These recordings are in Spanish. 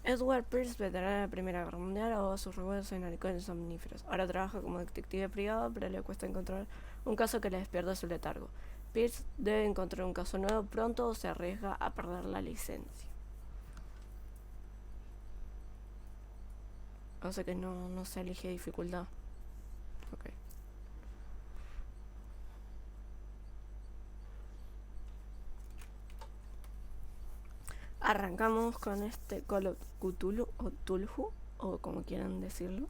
Edward Pierce, veterano de la Primera Guerra Mundial, ahogó sus recuerdos en alcoholes somníferos. Ahora trabaja como detective privado, pero le cuesta encontrar un caso que le despierta su letargo. Pierce debe encontrar un caso nuevo pronto o se arriesga a perder la licencia. O sea que no se elige dificultad. Ok. Arrancamos con este Call of Cthulhu o Tulhu, o como quieran decirlo.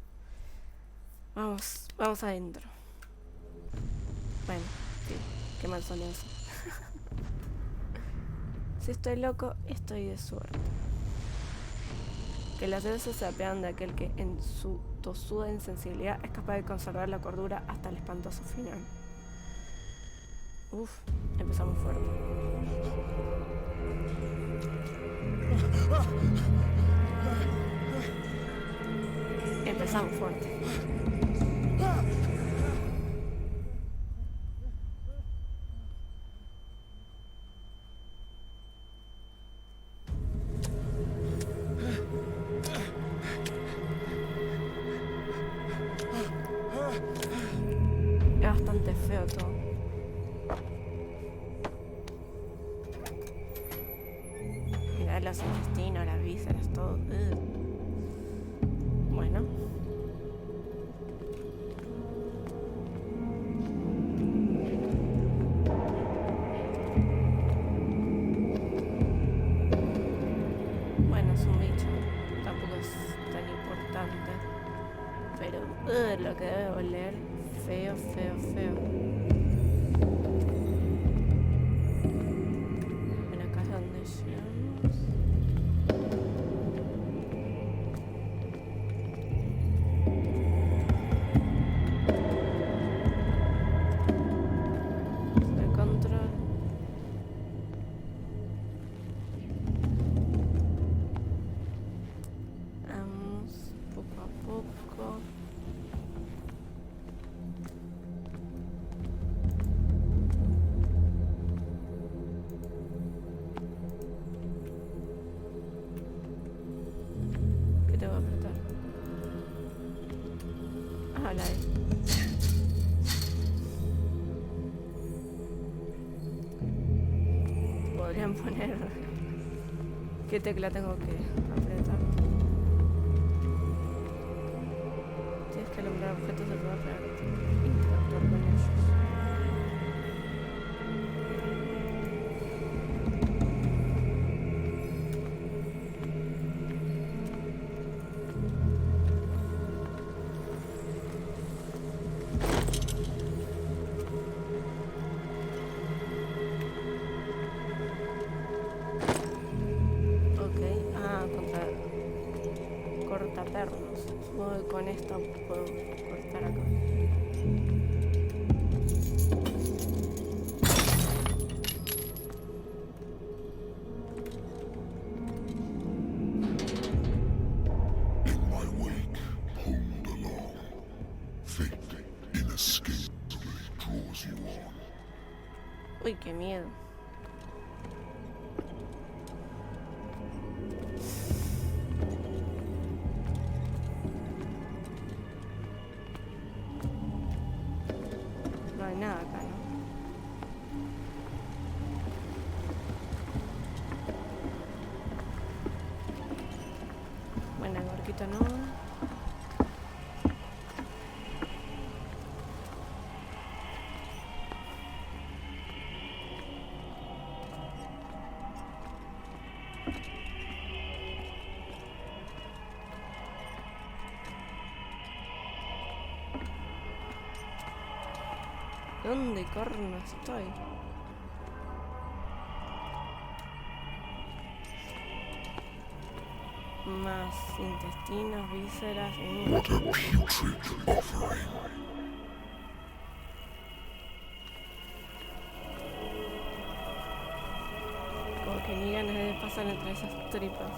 Vamos adentro. Bueno, sí, qué mal sonido eso. Si estoy loco, estoy de suerte. Que las dioses se apean de aquel que en su tosuda insensibilidad es capaz de conservar la cordura hasta el espantoso final. Uf, empezamos fuerte. Empezamos fuerte. Es bastante feo todo. Mirá los intestinos, las vísceras, todo. Bueno. Bueno, es un bicho. Tampoco es tan importante. Pero lo que debe oler. Feo, feo, feo. Bueno, acá es donde llegamos. El control. Vamos poco a poco. ¿Qué te voy a apretar? Ah, la E. Podrían poner qué tecla tengo que apretar. Tienes que alumbrar objetos del lugar para interactuar con ellos. Cortapernos. Supongo que con esto puedo cortar acá. In my wake, pulled along, fate inescapably draws you on. Uy, qué miedo. No hay nada acá, ¿no? Bueno, el barquito no. ¿Dónde corno estoy? Más intestinos, vísceras. What a putrid offering. Como que ni ganas de pasar entre esas tripas.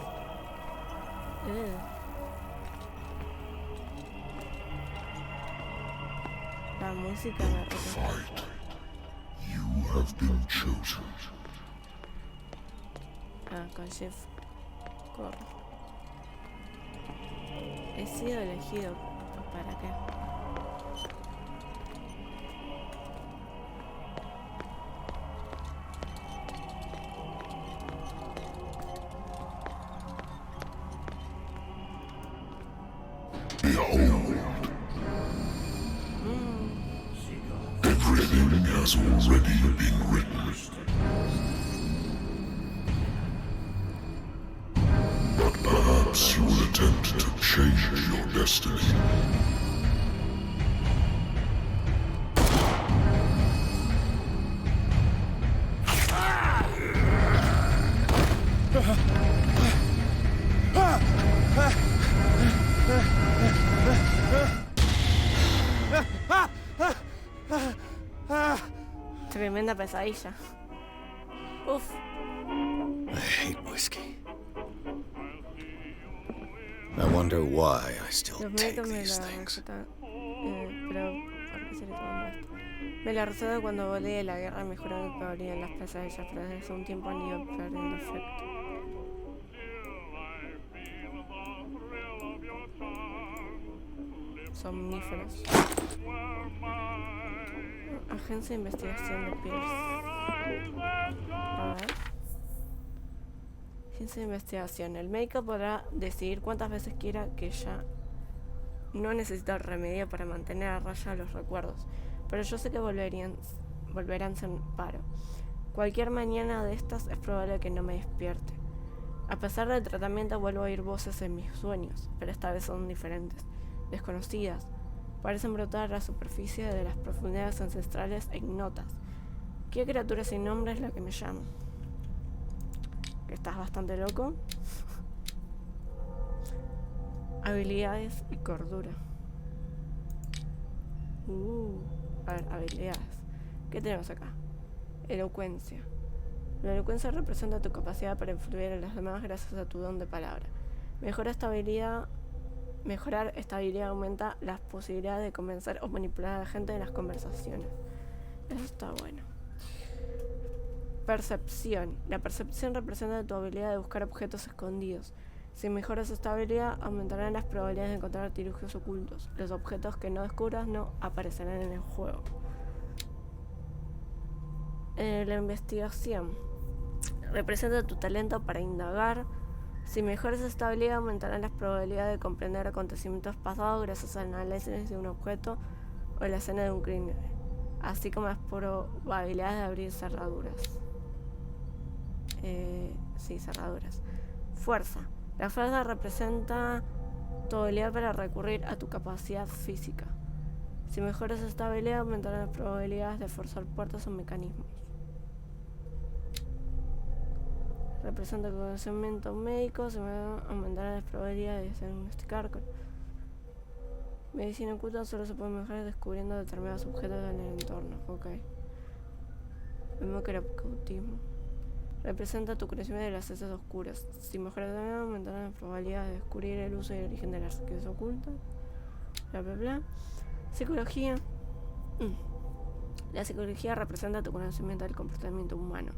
La música me recuerda. Fight. You have been chosen. Ah, con Shift. Corre. He sido elegido. ¿Para qué? Behold, everything has already been written. But perhaps you will attempt to change your destiny. Tremenda pesadilla. Uf. I hate whiskey. I wonder why I still Los take médicos me these la things. recetan. Pero, ¿por qué sería todo esto? Me la recetan cuando volví de la guerra, mejoró mi probabilidad en las pesadillas, pero desde hace un tiempo han ido perdiendo efecto. Somníferos. Agencia de investigación de Pierce. A ver. Agencia de investigación. El médico podrá decidir cuántas veces quiera que ya no necesita remedio para mantener a raya los recuerdos, pero yo sé que volverán sin paro. Cualquier mañana de estas es probable que no me despierte. A pesar del tratamiento vuelvo a oír voces en mis sueños, pero esta vez son diferentes, desconocidas. Parecen brotar a la superficie de las profundidades ancestrales e ignotas. ¿Qué criatura sin nombre es la que me llama? ¿Que estás bastante loco? Habilidades y cordura. A ver, habilidades. ¿Qué tenemos acá? Elocuencia. La elocuencia representa tu capacidad para influir en los demás gracias a tu don de palabra. Mejorar esta habilidad aumenta las posibilidades de convencer o manipular a la gente en las conversaciones. Eso está bueno. Percepción. La percepción representa tu habilidad de buscar objetos escondidos. Si mejoras esta habilidad, aumentarán las probabilidades de encontrar artilugios ocultos. Los objetos que no descubras no aparecerán en el juego. La investigación representa tu talento para indagar. Si mejoras esta habilidad, aumentarán las probabilidades de comprender acontecimientos pasados gracias al análisis de un objeto o la escena de un crimen, así como las probabilidades de abrir cerraduras. Cerraduras. Fuerza. La fuerza representa tu habilidad para recurrir a tu capacidad física. Si mejoras esta habilidad, aumentarán las probabilidades de forzar puertas o mecanismos. Representa conocimiento médico, se aumentarán las probabilidades de diagnosticar. Medicina oculta solo se puede mejorar descubriendo determinados objetos en el entorno. Ok. Hemocautismo. Representa tu conocimiento de las ciencias oscuras. Si mejoras también, aumentarán las probabilidades de descubrir el uso y el origen de las riquezas ocultas. Bla bla bla. Psicología. La psicología representa tu conocimiento del comportamiento humano.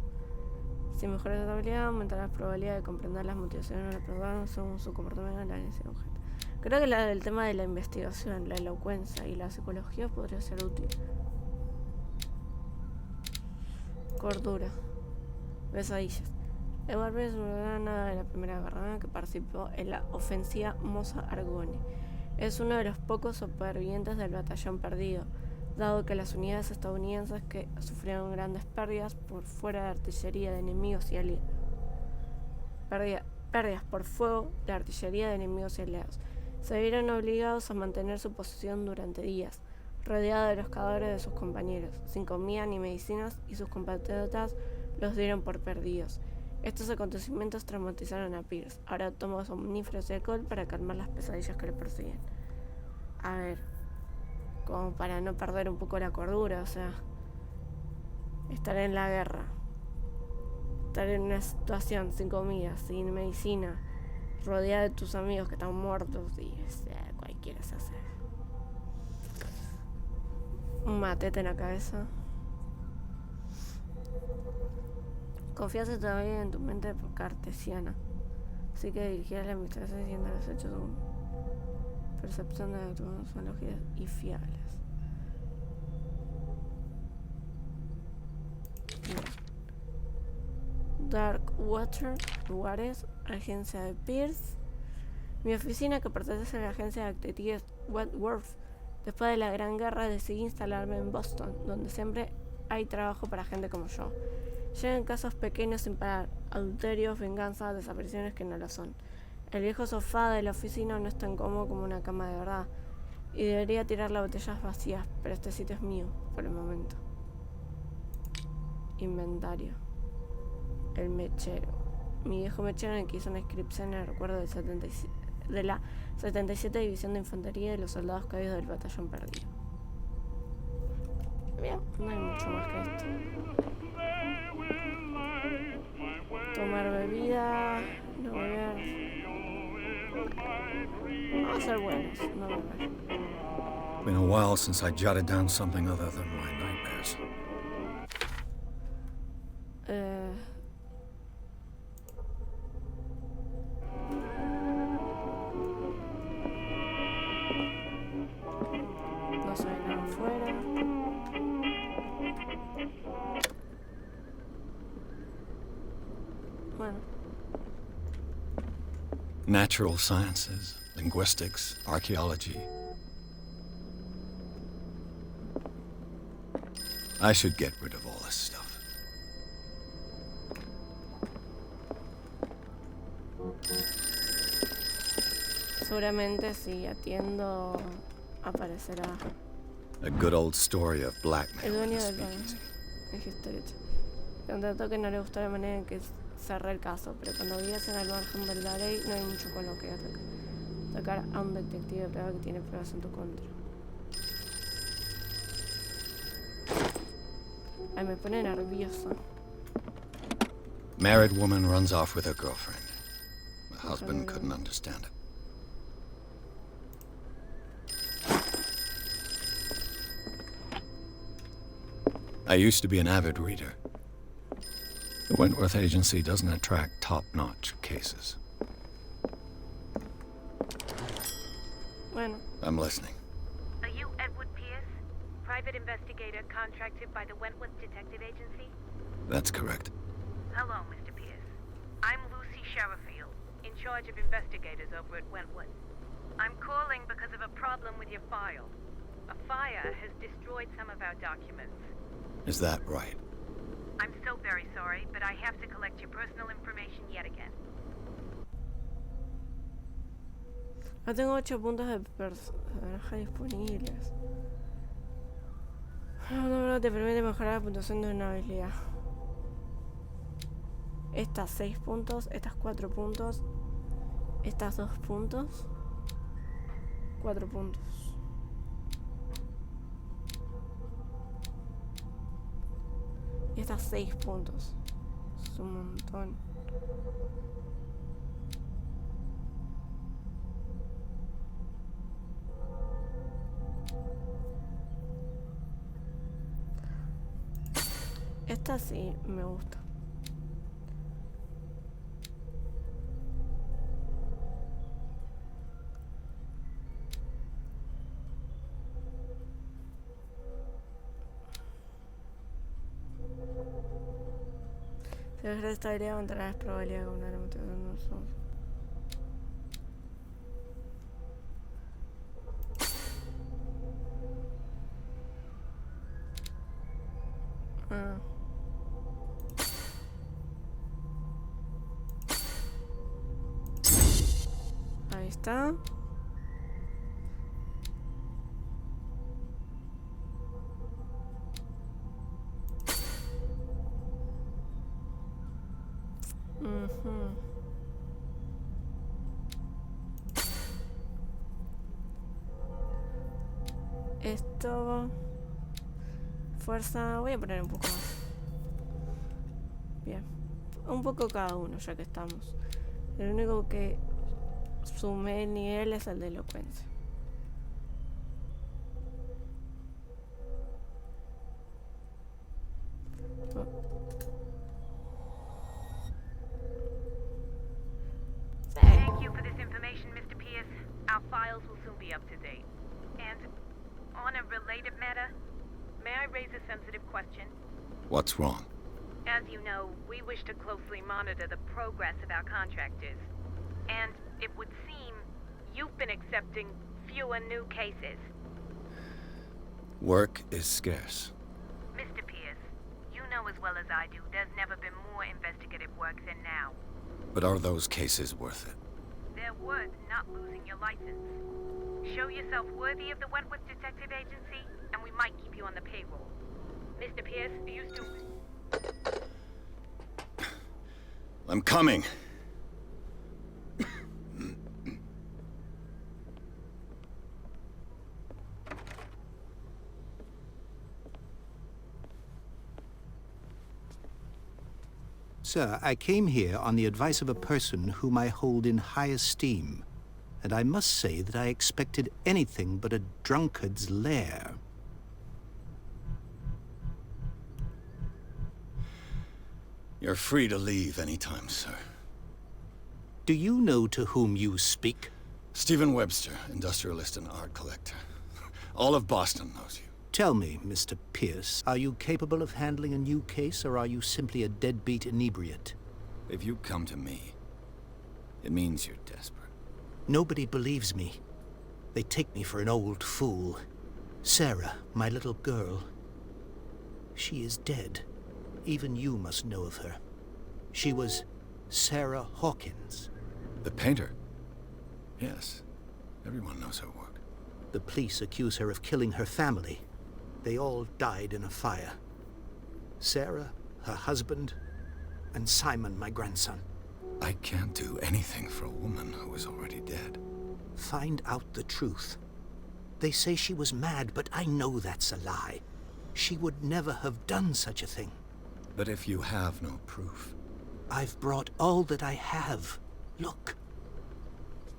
Si mejoras esta habilidad, aumentará la probabilidad de comprender las motivaciones de la persona según su comportamiento en la necesidad de objeto. Creo que el tema de la investigación, la elocuencia y la psicología podría ser útil. Cordura. Pesadillas. Eduardo es una nada de la Primera Guerra que participó en la ofensiva Mosa Argone. Es uno de los pocos supervivientes del batallón perdido, dado que las unidades estadounidenses que sufrieron grandes pérdidas por fuera de artillería de enemigos y aliados. Pérdidas por fuego de artillería de enemigos y aliados. Se vieron obligados a mantener su posición durante días, rodeados de los cadáveres de sus compañeros, sin comida ni medicinas, y sus compatriotas los dieron por perdidos. Estos acontecimientos traumatizaron a Pierce. Ahora toma somníferos y alcohol para calmar las pesadillas que le persiguen. A ver, como para no perder un poco la cordura, o sea, estar en la guerra, estar en una situación sin comida, sin medicina, rodeada de tus amigos que están muertos y cualquiera se hace un matete en la cabeza. Confías todavía en tu mente cartesiana, así que dirigirás la investigación siguiendo los hechos Percepción de tecnologías y fiables. Bien. Dark Water, lugares, agencia de Pierce. Mi oficina, que pertenece a la agencia de detectives Wentworth, después de la Gran Guerra decidí instalarme en Boston, donde siempre hay trabajo para gente como yo. Llegan casos pequeños sin parar, adulterios, venganzas, desapariciones que no lo son. El viejo sofá de la oficina no es tan cómodo como una cama de verdad, y debería tirar las botellas vacías, pero este sitio es mío, por el momento. Inventario. El mechero. Mi viejo mechero en el que hizo una inscripción en el recuerdo del 77, de la 77 División de Infantería y los soldados caídos del batallón perdido. Bien, no hay mucho más que esto. Tomar bebida, no beber. Vamos a ser buenos, no beber. Been a while since I jotted down something other than my nightmares. No se ve nada afuera. Bueno, Natural sciences, linguistics, archaeology. I should get rid of all this stuff. seguramente si atiendo aparecerá A good old story of blackmail el in dueño the del bar. speakeasy. Es historia. Contactó que no le gustó la manera en que cerré el caso, pero cuando vivías al margen de la ley no hay mucho con lo que atacar a un detective privado que tiene pruebas en tu contra. Ay, me pone nerviosa. Married woman runs off with her girlfriend. The husband couldn't understand it. I used to be an avid reader. The Wentworth Agency doesn't attract top-notch cases. Bueno, I'm listening. Are you Edward Pierce, private investigator contracted by the Wentworth Detective Agency? That's correct. Hello, Mr. Pierce. I'm Lucy Sherifield, in charge of investigators over at Wentworth. I'm calling because of a problem with your file. A fire has destroyed some of our documents. Is that right? I'm so very sorry, but I have to collect your personal information yet again. no tengo 8 puntos de personaje disponibles. No te permite mejorar la puntuación de una habilidad. Estas 6 puntos, estas 4 puntos, estas 2 puntos, 4 puntos. Y estas 6 puntos. Es un montón. Esta sí me gusta. Si logras esta habilidad aumentará las probabilidades de una motivación. Ahí está. Esto. Fuerza. Voy a poner un poco más. Bien. Un poco cada uno, ya que estamos. El único que sumé el nivel es el de elocuencia. Thank you for this information, Mr. Pierce. Our files will soon be up to date. And on a related matter, may I raise a sensitive question? What's wrong? As you know, we wish to closely monitor the progress of our contractors. And it would seem you've been accepting fewer new cases. Work is scarce. Mr. Pierce, you know as well as I do, there's never been more investigative work than now. But are those cases worth it? They're worth not losing your license. Show yourself worthy of the Wentworth Detective Agency, and we might keep you on the payroll. Mr. Pierce, are you still... I'm coming. Sir, I came here on the advice of a person whom I hold in high esteem, and I must say that I expected anything but a drunkard's lair. You're free to leave anytime, sir. Do you know to whom you speak? Stephen Webster, industrialist and art collector. All of Boston knows you. Tell me, Mr. Pierce, are you capable of handling a new case, or are you simply a deadbeat inebriate? If you come to me, it means you're desperate. Nobody believes me. They take me for an old fool. Sarah, my little girl, she is dead. Even you must know of her. She was Sarah Hawkins. The painter? Yes. Everyone knows her work. The police accuse her of killing her family. They all died in a fire. Sarah, her husband, and Simon, my grandson. I can't do anything for a woman who is already dead. Find out the truth. They say she was mad, but I know that's a lie. She would never have done such a thing. But if you have no proof... I've brought all that I have. Look.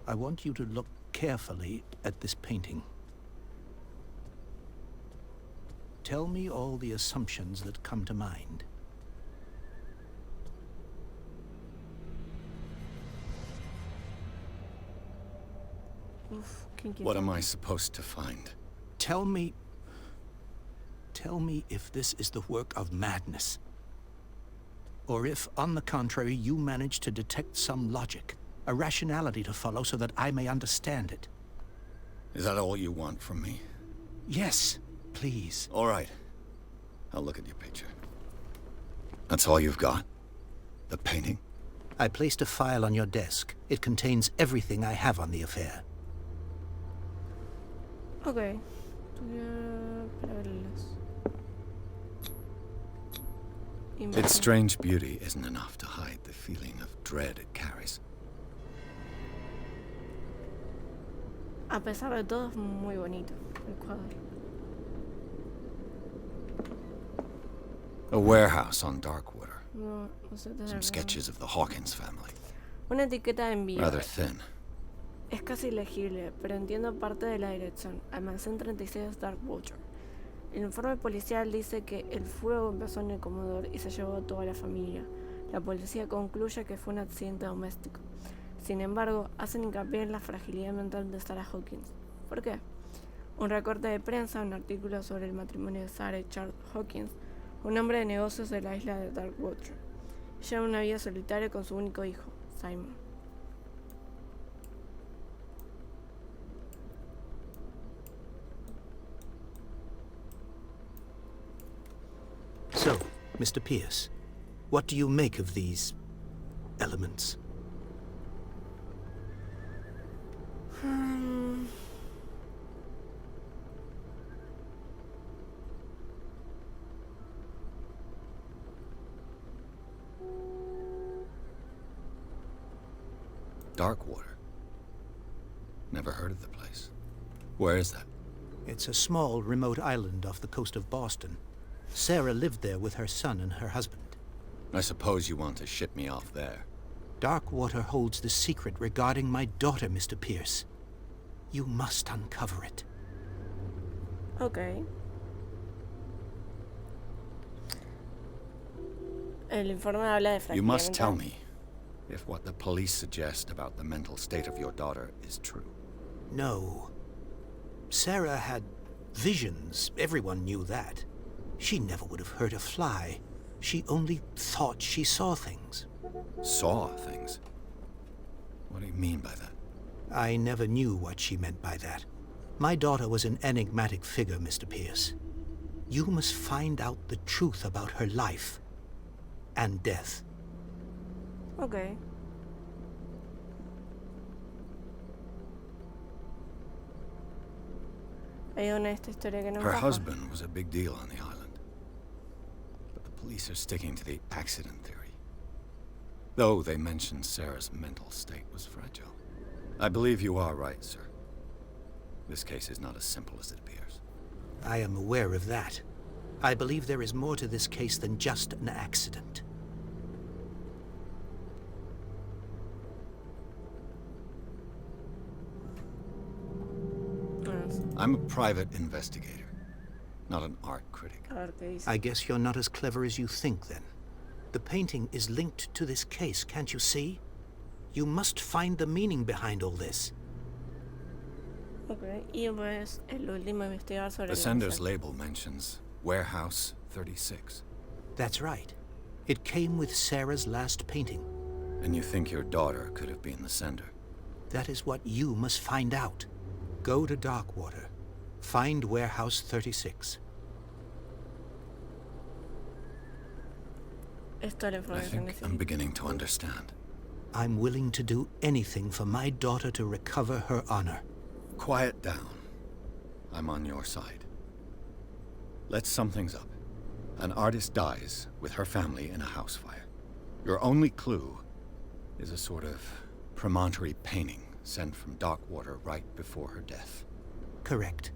I want you to look carefully at this painting. Tell me all the assumptions that come to mind. What am I supposed to find? Tell me if this is the work of madness. Or if, on the contrary, you manage to detect some logic, a rationality to follow so that I may understand it. Is that all you want from me? Yes, please. All right. I'll look at your picture. That's all you've got? The painting? I placed a file on your desk. It contains everything I have on the affair. Ok. Para verlas. Its strange beauty isn't enough to hide the feeling of dread it carries. A pesar de todo, es muy bonito el cuadro. A warehouse on Darkwater. No sé tener Some sketches of the Hawkins family. Una etiqueta de envío. Rather thin. Es casi ilegible, pero entiendo parte de la dirección. Almacén 36 Darkwater. El informe policial dice que el fuego empezó en el comedor y se llevó a toda la familia. La policía concluye que fue un accidente doméstico. Sin embargo, hacen hincapié en la fragilidad mental de Sarah Hawkins. ¿Por qué? Un recorte de prensa, un artículo sobre el matrimonio de Sarah y Charles Hawkins, un hombre de negocios de la isla de Darkwater. Lleva una vida solitaria con su único hijo, Simon. So, Mr. Pierce, what do you make of these elements? Darkwater. Never heard of the place. Where is that? It's a small, remote island off the coast of Boston. Sarah lived there with her son and her husband. I suppose you want to ship me off there. Darkwater holds the secret regarding my daughter, Mr. Pierce. You must uncover it. Ok. El informe habla de fragilidad You must mental. tell me if what the police suggest about the mental state of your daughter is true. No. Sarah had visions. Everyone knew that. She never would have hurt a fly. She only thought she saw things. Saw things? What do you mean by that? I never knew what she meant by that. My daughter was an enigmatic figure, Mr. Pierce. You must find out the truth about her life and death. Ok. Hay una esta historia que no Her encaja. husband was a big deal on the island. But the police are sticking to the accident theory. Though they mentioned Sarah's mental state was fragile. I believe you are right, sir. This case is not as simple as it appears. I am aware of that. I believe there is more to this case than just an accident. I'm a private investigator, not an art critic. A ver qué dice. I guess you're not as clever as you think, then. The painting is linked to this case, can't you see? You must find the meaning behind all this. Ok. Y pues el último a investigar sobre The el sender's incendio. label mentions Warehouse 36. That's right. It came with Sarah's last painting. And you think your daughter could have been the sender? That is what you must find out. Go to Darkwater. Find Warehouse 36. Esto es la I información que think I'm necesito. beginning to understand. I'm willing to do anything for my daughter to recover her honor. Quiet down. I'm on your side. Let's sum things up. An artist dies with her family in a house fire. Your only clue is a sort of promontory painting sent from Darkwater right before her death. Correct.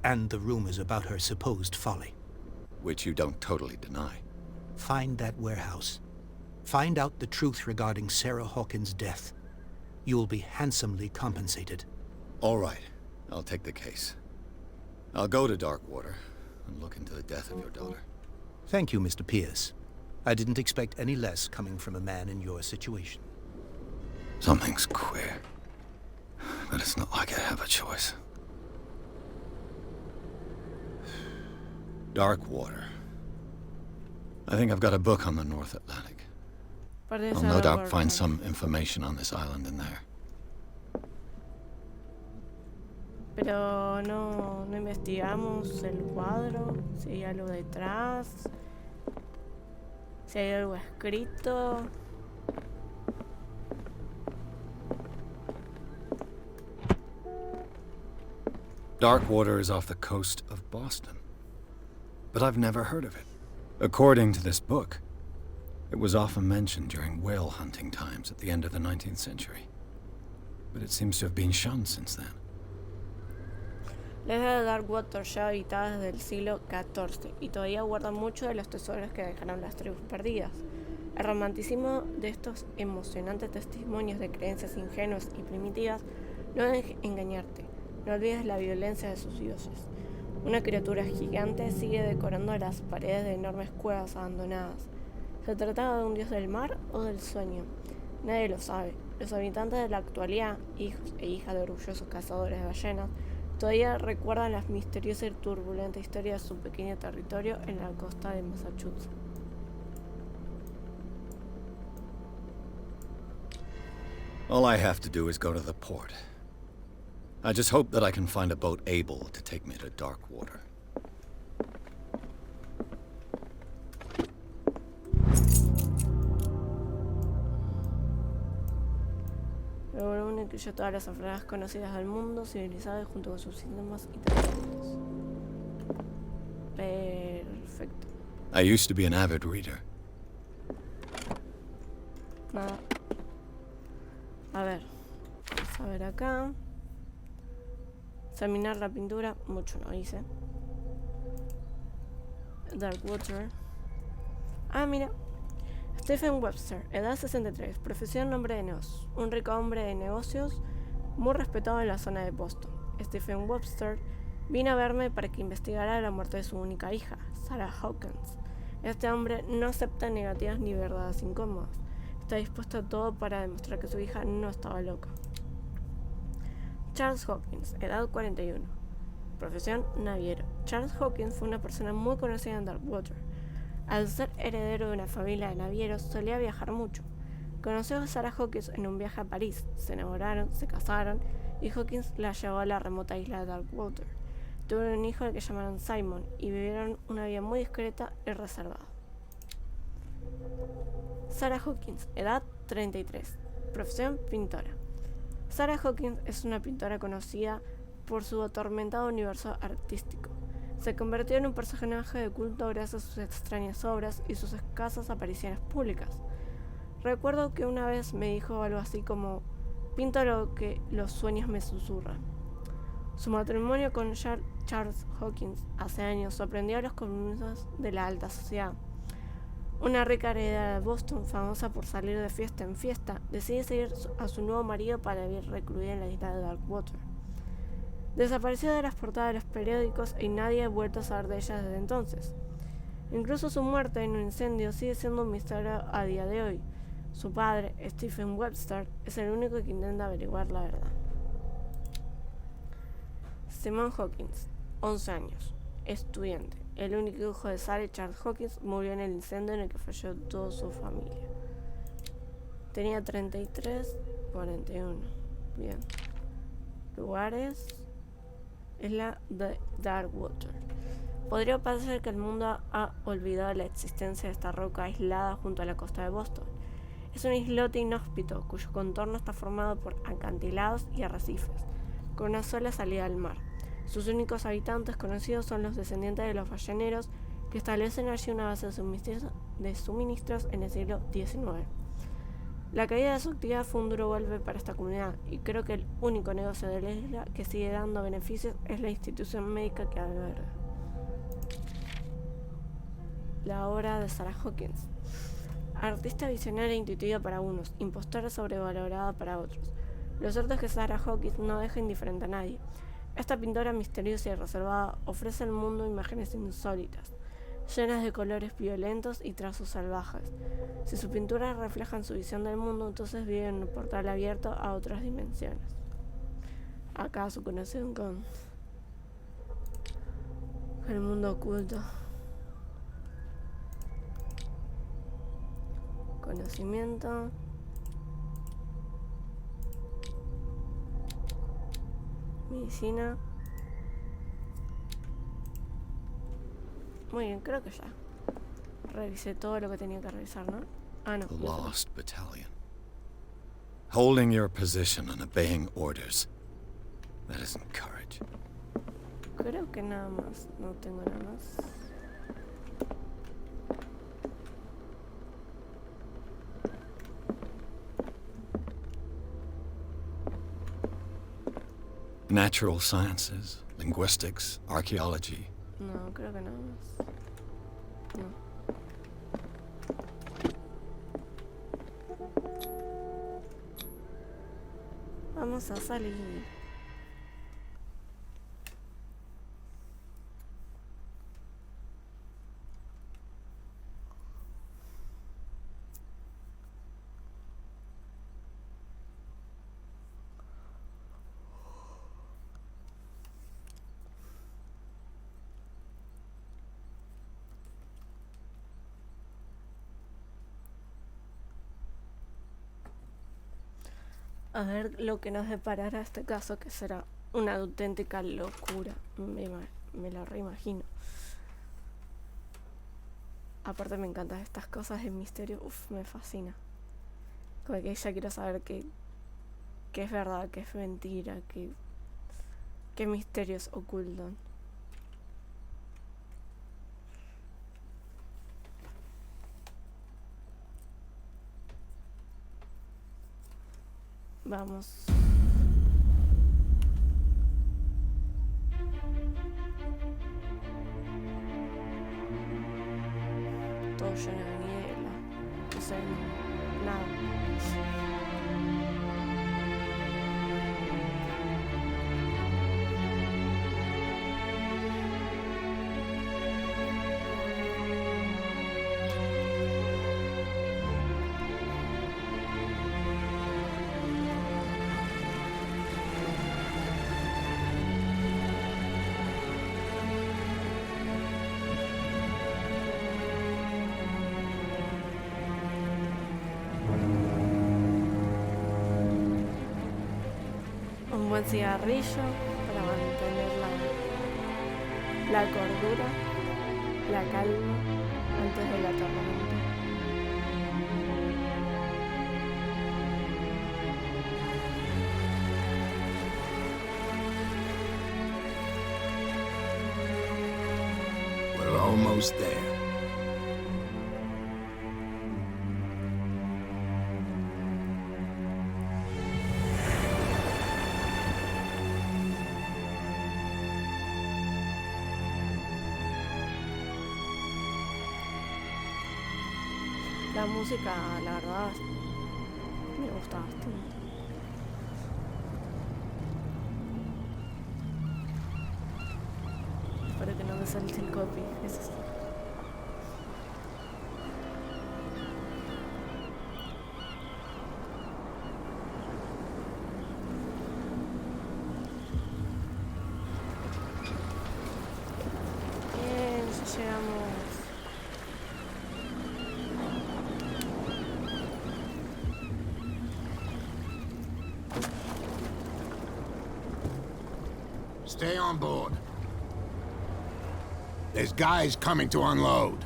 And the rumors about her supposed folly. Which you don't totally deny. Find that warehouse. Find out the truth regarding Sarah Hawkins' death. You'll be handsomely compensated. All right, I'll take the case. I'll go to Darkwater and look into the death of your daughter. Thank you, Mr. Pierce. I didn't expect any less coming from a man in your situation. Something's queer. But it's not like I have a choice. Darkwater. I think I've got a book on the North Atlantic. Parece I'll no algo doubt por- find some information on this island in there. Pero no investigamos el cuadro, si hay algo detrás, si hay algo escrito. Darkwater is off the coast of Boston. But I've never heard of it. According to this book, it was often mentioned during whale hunting times at the end of the 19th century. But it seems to have been shunned since then. La isla de Darkwater ya habitada desde el siglo XIV y todavía guarda muchos de los tesoros que dejaron las tribus perdidas. El romanticismo de estos emocionantes testimonios de creencias ingenuas y primitivas no deben engañarte. No olvides la violencia de sus dioses. Una criatura gigante sigue decorando las paredes de enormes cuevas abandonadas. ¿Se trataba de un dios del mar o del sueño? Nadie lo sabe. Los habitantes de la actualidad, hijos e hijas de orgullosos cazadores de ballenas, todavía recuerdan la misteriosa y turbulenta historia de su pequeño territorio en la costa de Massachusetts. All I have to do is go to the port. I just hope that I can find a boat able to take me to Darkwater. El volumen incluye todas las enfermedades conocidas del mundo civilizado junto con sus síntomas y tratamientos. Perfecto. I used to be an avid reader. Nada. A ver. Vamos a ver acá. Examinar la pintura. Mucho no hice. Darkwater. Ah, mira. Stephen Webster, edad 63, profesión hombre de negocios. Un rico hombre de negocios muy respetado en la zona de Boston. Stephen Webster vino a verme para que investigara la muerte de su única hija, Sarah Hawkins. Este hombre no acepta negativas ni verdades incómodas. Está dispuesto a todo para demostrar que su hija no estaba loca. Charles Hawkins, edad 41. Profesión naviero. Charles Hawkins fue una persona muy conocida en Darkwater. Al ser heredero de una familia de navieros, solía viajar mucho. Conoció a Sarah Hawkins en un viaje a París, se enamoraron, se casaron y Hawkins la llevó a la remota isla de Darkwater. Tuvieron un hijo al que llamaron Simon y vivieron una vida muy discreta y reservada. Sarah Hawkins, edad 33. Profesión pintora. Sarah Hawkins es una pintora conocida por su atormentado universo artístico. Se convirtió en un personaje de culto gracias a sus extrañas obras y sus escasas apariciones públicas. Recuerdo que una vez me dijo algo así como: pinto lo que los sueños me susurran. Su matrimonio con Charles Hawkins hace años sorprendió a los comunistas de la alta sociedad. Una rica heredera de Boston, famosa por salir de fiesta en fiesta, decide seguir a su nuevo marido para vivir recluida en la isla de Darkwater. Desapareció de las portadas de los periódicos y nadie ha vuelto a saber de ella desde entonces. Incluso su muerte en un incendio sigue siendo un misterio a día de hoy. Su padre, Stephen Webster, es el único que intenta averiguar la verdad. Simon Hawkins, 11 años, estudiante. El único hijo de Sarah y Charles Hawkins murió en el incendio en el que falló toda su familia. Tenía 33, 41. Bien. Lugares. Es la de Darkwater. Podría parecer que el mundo ha olvidado la existencia de esta roca aislada junto a la costa de Boston. Es un islote inhóspito cuyo contorno está formado por acantilados y arrecifes, con una sola salida al mar. Sus únicos habitantes conocidos son los descendientes de los balleneros que establecen allí una base de suministros en el siglo XIX. La caída de su actividad fue un duro golpe para esta comunidad y creo que el único negocio de la isla que sigue dando beneficios es la institución médica que alberga. La obra de Sarah Hawkins. Artista visionaria e intuitiva para unos, impostora sobrevalorada para otros. Lo cierto es que Sarah Hawkins no deja indiferente a nadie. Esta pintora misteriosa y reservada ofrece al mundo imágenes insólitas, llenas de colores violentos y trazos salvajes. Si sus pinturas reflejan su visión del mundo, entonces vive en un portal abierto a otras dimensiones. Acá su conexión con el mundo oculto. Conocimiento. Medicina. Muy bien, creo que ya revisé todo lo que tenía que revisar, ¿no? Ah, no. The Lost Battalion. Holding your position and obeying orders. That isn't courage. Creo que nada más. No tengo nada más. Natural sciences, linguistics, archaeology. No, creo que nada más. No. Vamos a salir. A ver lo que nos deparará este caso, que será una auténtica locura. Me lo reimagino. Aparte me encantan estas cosas de misterio. Me fascina. Como que ya quiero saber qué es verdad, qué es mentira, qué misterios ocultan. Vamos. Todo lleno de niebla. No sé, nada. Un buen cigarrillo para mantener la cordura, la calma antes de la tormenta. We're almost there. La música, la verdad, me gusta bastante. Espero que no me salte el copy, eso sí. Bien, ya llegamos. Stay on board. There's guys coming to unload.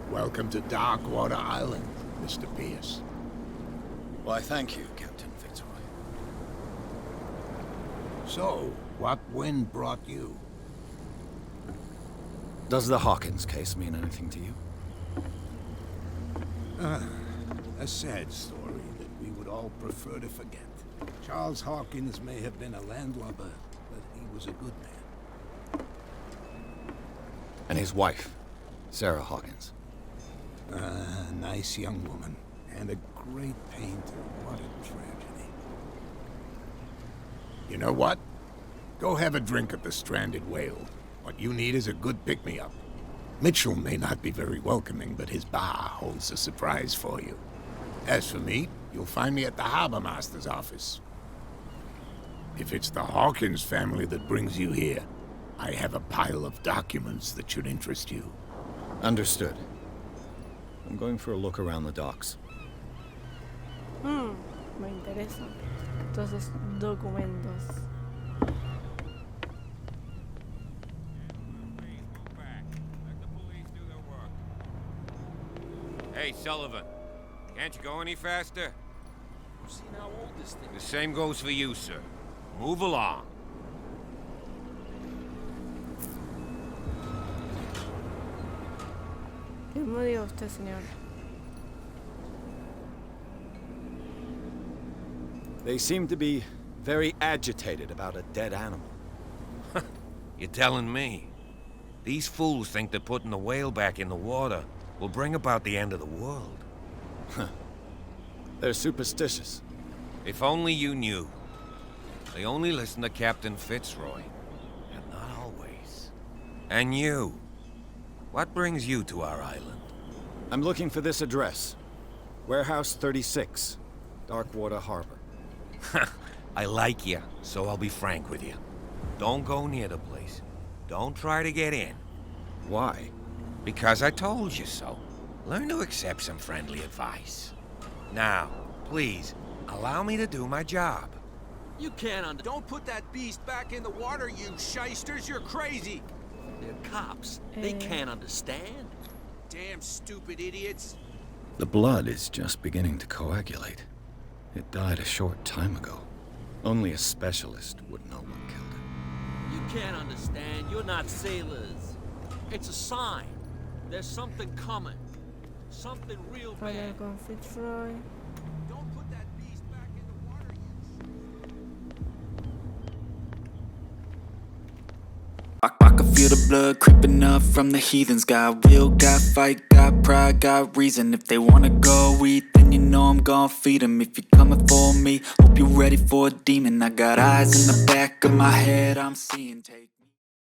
Welcome to Darkwater Island, Mr. Pierce. Why, thank you, Captain Fitzroy. So, what wind brought you? Does the Hawkins case mean anything to you? A sad story that we would all prefer to forget. Charles Hawkins may have been a landlubber, but he was a good man. And his wife, Sarah Hawkins. Nice young woman, and a great painter. What a tragedy. You know what? Go have a drink at the Stranded Whale. What you need is a good pick-me-up. Mitchell may not be very welcoming, but his bar holds a surprise for you. As for me, you'll find me at the Harbor Master's office. If it's the Hawkins family that brings you here, I have a pile of documents that should interest you. Understood. I'm going for a look around the docks. Me interesan todos esos documentos. Hey, Sullivan. Can't you go any faster? You've seen how old this thing The is. same goes for you, sir. Move along. ¿Qué me diga usted, señor? They seem to be very agitated about a dead animal. You're telling me? These fools think that putting the whale back in the water will bring about the end of the world. They're superstitious. If only you knew. They only listen to Captain Fitzroy. And not always. And you. What brings you to our island? I'm looking for this address. Warehouse 36, Darkwater Harbor. I like you, so I'll be frank with you. Don't go near the place. Don't try to get in. Why? Because I told you so. Learn to accept some friendly advice. Now, please, allow me to do my job. You can't Don't put that beast back in the water, you shysters! You're crazy! They're cops. They can't understand. Damn stupid idiots. The blood is just beginning to coagulate. It died a short time ago. Only a specialist would know what killed it. You can't understand. You're not sailors. It's a sign. There's something coming. Something real Hablar bad. con Fitzroy. Don't put that beast back in the water, you I can feel the blood creeping up from the heathens. Got will, got fight, got pride, got reason. If they wanna go eat, then you know I'm gon' feed them. If you're coming for me, hope you're ready for a demon. I got eyes in the back of my head, I'm seeing take